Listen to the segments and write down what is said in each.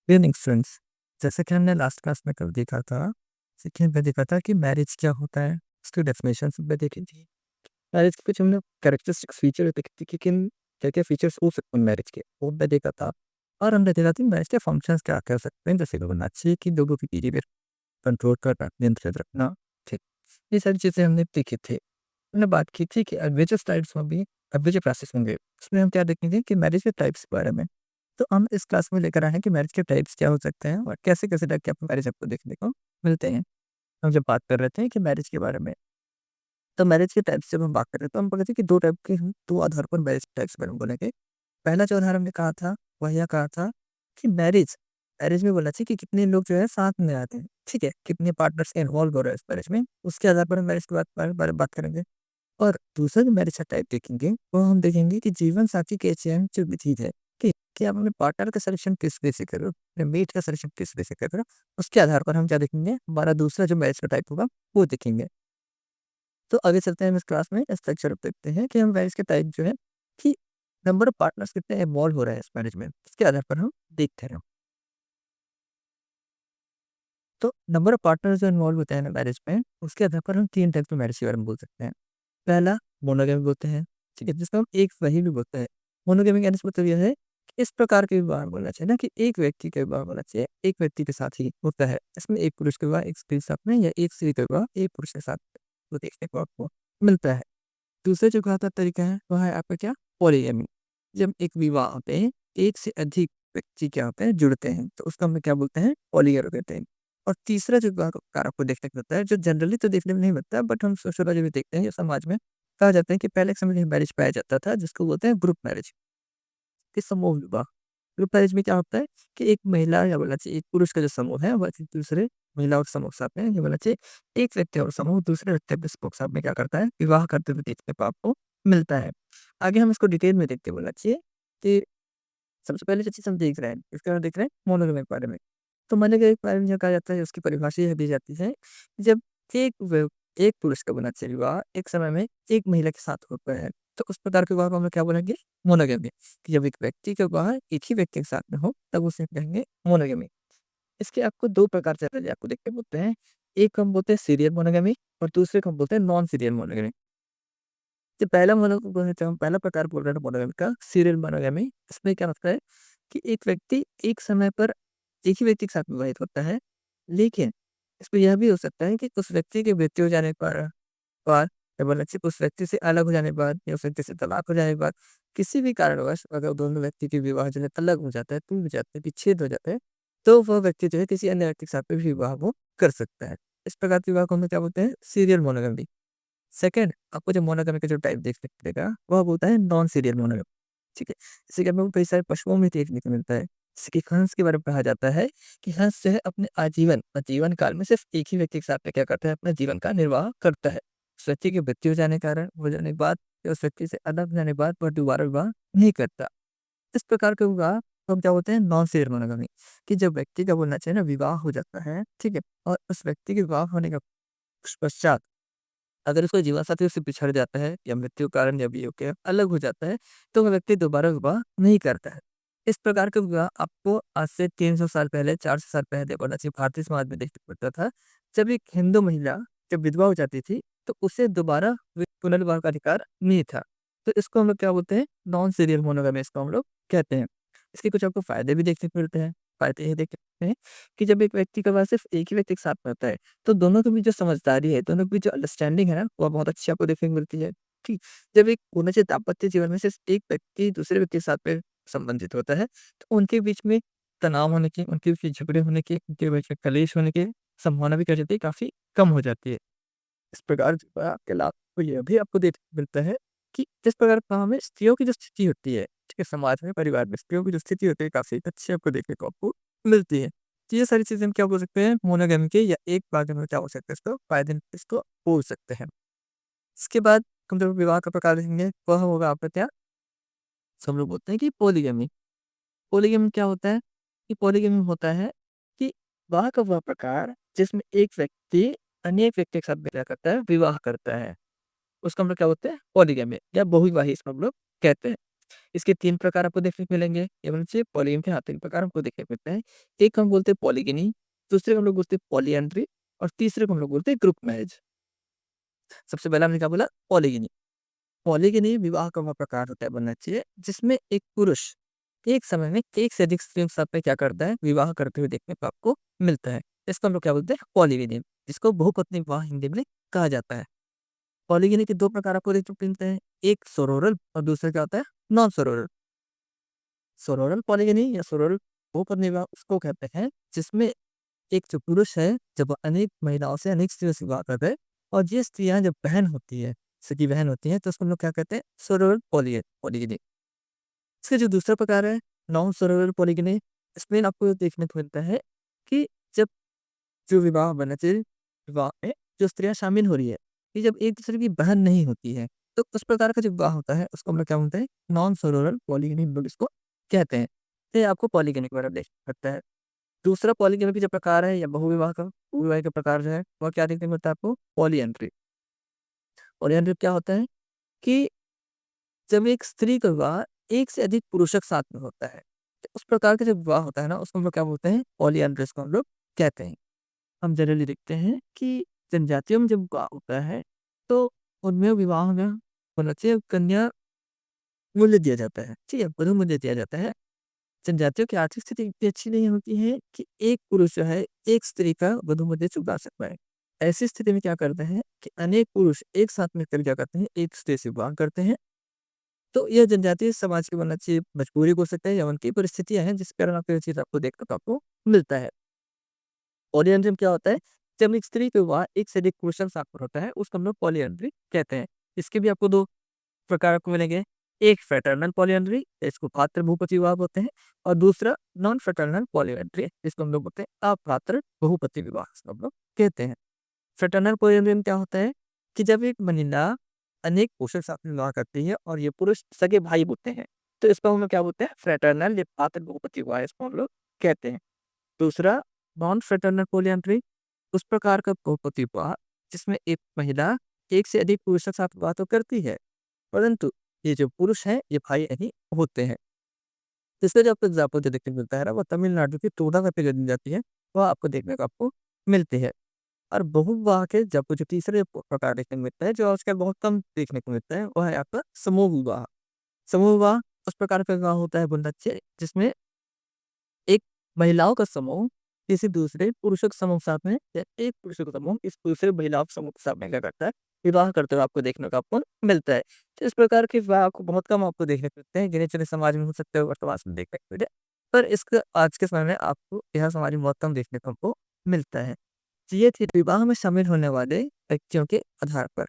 Dear students, जैसे कि हमने लास्ट क्लास में कल देखा था, सीखने में देखा था कि मैरिज क्या होता है, उसकी डेफिनेशन में देखी थी। मैरिज के कुछ हमने कैरेक्टरिस्टिक्स फीचर देखे थे कि किन क्या-क्या फीचर्स हो सकते हैं मैरिज के, वो हमने देखा था। और हमने देखा था मैरिज के फंक्शंस क्या कर सकते हैं, जैसे लोग होना चाहिए कि लोगों की बिहेवियर कंट्रोल करना, नियंत्रित रखना, ठीक। ये सारी चीज़ें हमने देखी थी। हमने बात की थी कि एडवेंचरस टाइप्स में भी एडवेंचर क्लासेस होंगे, उसमें हम क्या देखेंगे कि मैरिज के टाइप्स के बारे में। तो हम इस क्लास में लेकर आए हैं कि मैरिज के टाइप्स क्या हो सकते हैं और कैसे-कैसे टाइप के आपको मैरिज आपको देखने को मिलते हैं। हम जब बात कर रहे थे कि मैरिज के बारे में, तो मैरिज के टाइप्स जब हम बात कर रहे थे, तो हम बोले थे कि 2 टाइप के हम 2 आधार पर मैरिज के टाइप्स के बारे में बोलेंगे। पहला जो आधार हमने कहा था, वह यह कहा था कि मैरिज मैरिज में बोला चाहिए कि कितने लोग जो है साथ में आते हैं, ठीक है? कितने पार्टनर्स इन्वॉल्व हो रहे हैं इस मैरिज में, उसके आधार पर हम मैरिज के बारे में बात करेंगे। और दूसरा जो मैरिज का टाइप देखेंगे, वो हम देखेंगे कि जीवन साथी की चयन जो विधि है, कि आप अपने पार्टनर का सिलेक्शन किस वे से कर रहे हो, अपने मेट का सिलेक्शन किस वे से कर रहे हो, उसके आधार पर हम क्या देखेंगे, हमारा दूसरा जो मैरिज का टाइप होगा, वो देखेंगे। तो आगे चलते हैं हम इस क्लास में स्ट्रक्चर देखते हैं कि हम मैरिज के टाइप जो है कि नंबर ऑफ पार्टनर्स कितने इन्वॉल्व हो रहे हैं इस मैरिज में, इसके आधार पर हम देखते हैं। तो नंबर ऑफ पार्टनर्स जो इन्वॉल्व होते हैं ना मैरिज में, उसके आधार पर हम 3 टाइप के मैरिज के बारे में बोल सकते हैं। पहला मोनोगैमी बोलते हैं, ठीक है? जिसको हम एक वही भी बोलते हैं। मोनोगैमी कहने से मतलब ये है कि इस प्रकार के विवाह बोलना चाहिए ना कि एक व्यक्ति का विवाह होना चाहिए, एक व्यक्ति के साथ ही होता है। इसमें एक पुरुष का विवाह एक स्त्री के साथ में या एक स्त्री का विवाह एक पुरुष के साथ तो देखने को आपको मिलता है। दूसरा जो विवाह का तरीका है, वह है आपका क्या? पॉलीगैमी। जब एक विवाह होते हैं, एक से अधिक व्यक्ति क्या होते हैं, जुड़ते हैं, तो उसको हम क्या बोलते हैं? पॉलीगैमी कहते हैं। और तीसरा जो विवाह का प्रकार आपको देखने को मिलता है, जो जनरली तो देखने में नहीं मिलता, बट हम सोशियोलॉजी में देखते हैं या समाज में कहा जाता है कि पहले के समय में मैरिज पाया जाता था, जिसको बोलते हैं ग्रुप मैरिज, कि समूह विवाह। ग्रुप मैरिज में क्या होता है कि एक महिला या बोलना चाहिए एक पुरुष का जो समूह है, वह दूसरे महिला और समूह के साथ में या बोलना चाहिए एक व्यक्ति और समूह दूसरे व्यक्ति के समूह के साथ में क्या करता है, विवाह करते हुए देखने को आपको मिलता है। आगे हम इसको डिटेल में देखते बोलना चाहिए कि सबसे पहले जो चीज़ हम देख रहे हैं, इसके बारे में देख रहे हैं मोनोगैमी के बारे में। तो मोनोगैमी के बारे में जो कहा जाता है, उसकी परिभाषा यह दी जाती है, कि जब एक व एक पुरुष का होना चाहिए विवाह एक समय में एक महिला के साथ होता है, तो उस प्रकार के विवाह को हम लोग क्या बोलेंगे? मोनोगैमी। कि जब एक व्यक्ति का विवाह एक ही व्यक्ति के साथ में हो, तब उसे कहेंगे मोनोगैमी। इसके आपको 2 प्रकार से आपको देखने को मिलते हैं। एक को हम बोलते हैं सीरियल मोनोगैमी और दूसरे को हम बोलते हैं नॉन सीरियल मोनोगैमी। जो पहला जो हम पहला प्रकार बोल रहे हैं मोनोगैमी का, सीरियल मोनोगैमी, इसमें क्या होता है कि एक व्यक्ति एक समय पर एक ही व्यक्ति के साथ विवाहित होता है। लेकिन इसमें यह भी हो सकता है कि उस व्यक्ति की मृत्यु हो जाने पर या बोला जाए उस व्यक्ति से अलग हो जाने के बाद या उस व्यक्ति से तलाक हो जाने के बाद, किसी भी कारणवश अगर दोनों व्यक्ति के विवाह जो है अलग हो जाता है, टूट जाते हैं, विच्छेद हो जाते हैं, तो वह व्यक्ति जो है किसी अन्य व्यक्ति के साथ में भी विवाह वो कर सकता है। इस प्रकार के विवाह को हम लोग क्या बोलते हैं? Serial monogamy. सेकंड, आपको जो मोनोगैमी का जो टाइप देखने को मिलेगा, वह बोलता है नॉन सीरियल मोनोगैमी, ठीक है? इसे क्या हमको कई सारे पशुओं में देखने को मिलता है। जैसे कि हंस के बारे में कहा जाता है कि हंस जो है अपने जीवन काल में सिर्फ़ एक ही व्यक्ति के साथ में क्या करता है, अपना जीवन का निर्वाह करता है। उस व्यक्ति की मृत्यु हो जाने के बाद या उस व्यक्ति से अलग हो जाने के बाद वह दोबारा विवाह नहीं करता। इस प्रकार का विवाह को हम क्या बोलते हैं? Non serial monogamy. कि जब व्यक्ति का बोलना चाहिए ना विवाह हो जाता है, ठीक है? और उस व्यक्ति के विवाह होने का पश्चात अगर उसका जीवनसाथी उससे बिछड़ जाता है या मृत्यु के कारण या वियोग के अलग हो जाता है, तो वह व्यक्ति दोबारा विवाह नहीं करता है। इस प्रकार का विवाह आपको आज से 300 साल पहले, 400 साल पहले बोलना चाहिए भारतीय समाज में देखने को मिलता था। जब एक हिंदू महिला जब विधवा हो जाती थी, तो उसे दोबारा पुनर्विवाह का अधिकार नहीं था। तो इसको हम लोग क्या बोलते हैं? नॉन सीरियल मोनोगमी इसको हम लोग कहते हैं। इसके कुछ आपको फ़ायदे भी देखने को मिलते हैं। फ़ायदे ये देख सकते हैं कि जब एक व्यक्ति का विवाह सिर्फ़ एक ही व्यक्ति के साथ में होता है, तो दोनों के बीच जो समझदारी है, दोनों के बीच जो अंडरस्टैंडिंग है ना, वो बहुत अच्छी आपको देखने को मिलती है। ठीक, जब एक होना चाहिए दाम्पत्य जीवन में सिर्फ़ एक व्यक्ति दूसरे व्यक्ति के साथ में संबंधित होता है, तो उनके बीच में तनाव होने की, उनके बीच झगड़े होने की, उनके बीच में कलेश होने की संभावना भी क्या हो जाती है, काफ़ी कम हो जाती है। इस प्रकार जो है आपके लाभ तो ये भी आपको देखने को मिलता है कि जिस प्रकार काम में स्त्रियों की जो स्थिति होती है, ठीक है? समाज में, परिवार में स्त्रियों की जो स्थिति होती है काफ़ी अच्छी आपको देखने को आपको मिलती है। तो ये सारी चीज़ें हम क्या बोल सकते हैं मोनोगैमी के या एक बार में क्या बोल सकते हैं इसको फ़ायदे इसको बोल सकते हैं। इसके बाद हम जब विवाह का प्रकार देखेंगे वह होगा आपका क्या? सब लोग बोलते हैं कि पॉलीगैमी। पॉलीगैमी क्या होता है? कि पॉलीगैमी होता है कि विवाह का वह प्रकार जिसमें एक व्यक्ति अनेक व्यक्ति के साथ क्या करता है, विवाह करता है। उसको हम लोग क्या बोलते हैं? पॉलीगैमी या बहुविवाही इसको हम लोग कहते हैं। इसके 3 प्रकार आपको देखने को मिलेंगे। एवं से पॉलीगैमी के 3 प्रकार हमको देखने को मिलते हैं। एक हम बोलते हैं पॉलीगिनी, दूसरे को हम लोग बोलते हैं पॉलीएंड्री और तीसरे को हम लोग बोलते हैं ग्रुप मैरिज। सबसे पहला हमने क्या बोला? पॉलीगिनी। पॉलीगिनी विवाह का वह प्रकार होता है बनना चाहिए जिसमें एक पुरुष एक समय में एक से अधिक स्त्रियों के साथ में क्या करता है? विवाह करते हुए देखने को आपको मिलता है। इसको हम लोग क्या बोलते हैं? पॉलीगिनी, जिसको बहुपत्नी विवाह हिंदी में कहा जाता है। पॉलीगिनी के 2 प्रकार आपको देखने को मिलते हैं, एक सोरोरल और दूसरा क्या होता है? नॉन सोरोरल। सोरोरल पॉलीगिनी या सोरोरल बहुपत्नी विवाह उसको कहते हैं जिसमें एक जो पुरुष है जब वो अनेक महिलाओं से अनेक स्त्रियों से विवाह करता है और ये स्त्रियां जब बहन होती है, सगी बहन होती है तो उसको हम लोग क्या कहते हैं? सोरोरल पॉलीगिनी। इसका जो दूसरा प्रकार है नॉन सोरोरल पॉलीगिनी, इसमें आपको देखने को मिलता है कि जब जो विवाह बनना चाहिए, विवाह में जो स्त्रियाँ शामिल हो रही है, ये जब एक-दूसरे की बहन नहीं होती है, तो उस प्रकार का जो विवाह होता है, उसको हम लोग क्या बोलते हैं? नॉन सोरोरल पॉलीगैमी हम लोग इसको कहते हैं। तो ये आपको पॉलीगैमी के बारे में देख सकता है। दूसरा पॉलीगैमी का जो प्रकार है या बहुविवाह का प्रकार जो है, वह क्या देखने को मिलता है आपको? पॉलीएंड्री। पॉलीएंड्री क्या होता है कि जब एक स्त्री का विवाह एक से अधिक पुरुषों के साथ में होता है, तो उस प्रकार का जो विवाह होता है ना, उसको हम लोग क्या बोलते हैं? पॉलीएंड्री इसको हम लोग कहते हैं। हम जनरली देखते हैं कि जनजातियों में जब विवाह होता है, तो उनमें विवाह में होना चाहिए कन्या मूल्य दिया जाता है, ठीक है? वधू मूल्य दिया जाता है। जनजातियों की आर्थिक स्थिति इतनी अच्छी नहीं होती है कि एक पुरुष जो है, एक स्त्री का वधू मूल्य चुका सकता है। ऐसी स्थिति में क्या करते हैं कि अनेक पुरुष एक साथ मिलकर क्या करते हैं, एक स्त्री से विवाह करते हैं। तो यह जनजातीय समाज की वरना चाहिए मजबूरी हो सकता है या उनकी परिस्थितियाँ हैं, जिस कारण आपको ये चीज़ आपको देखने को आपको मिलता है। पॉलीएंड्री में क्या होता है, जब एक स्त्री का विवाह एक से अधिक पुरुषों के साथ में होता है, उसको हम लोग पॉलीएंड्री कहते हैं। इसके भी आपको 2 प्रकार आपको मिलेंगे, एक फ्रैटर्नल पॉलीएंड्री, इसको पात्र बहुपति विवाह बोलते हैं और दूसरा नॉन फ्रैटर्नल पॉलीएंड्री, जिसको हम लोग बोलते हैं अपात्र बहुपति विवाह, इसको हम लोग कहते हैं। फ्रैटर्नल पॉलीएंड्री में क्या होता है कि जब एक महिला अनेक पुरुषों के साथ में विवाह करती है और ये पुरुष सगे भाई होते हैं, तो इसको हम लोग क्या बोलते हैं? फ्रैटर्नल या पात्र बहुपति विवाह इसको हम लोग कहते हैं। दूसरा नॉन फ्रेटर्नल पॉलीएंड्री उस प्रकार का बहुपति विवाह जिसमें एक महिला एक से अधिक पुरुषों के साथ विवाह तो करती है, परंतु ये जो पुरुष हैं ये भाई नहीं होते हैं। इसका जो आपको एग्जाम्पल जो देखने को मिलता है ना, वो तमिलनाडु की टोडा पे दी जाती है, वह आपको देखने को आपको मिलती है। और बहुविवाह के जब जो तीसरे प्रकार देखने को मिलता है, जो आजकल बहुत कम देखने को मिलता है, वह है आपका समूह विवाह। समूह विवाह उस प्रकार का विवाह होता है बंधुत्व जिसमें एक महिलाओं का समूह किसी दूसरे पुरुषों के समूह के साथ में या एक पुरुषों का समूह इस दूसरे महिलाओं के समूह के साथ में क्या करता है? विवाह करते हुए आपको देखने को आपको मिलता है। तो इस प्रकार के विवाह आपको बहुत कम आपको देखने को मिलते हैं, गिने-चुने समाज में हो सकते हैं वर्तमान में देखने को मिले। पर इसका आज के समय में आपको यह समाज में बहुत कम देखने को हमको मिलता है। तो ये थी विवाह में शामिल होने वाले व्यक्तियों के आधार पर।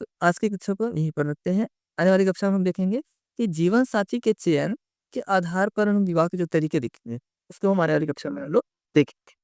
तो आज की कक्षा को यहीं पर रखते हैं। आने वाली कक्षा में हम देखेंगे कि जीवन साथी के चयन के आधार पर हम विवाह के जो तरीके देखेंगे, उसको हम आने वाली कक्षा में हम लोग देखेंगे।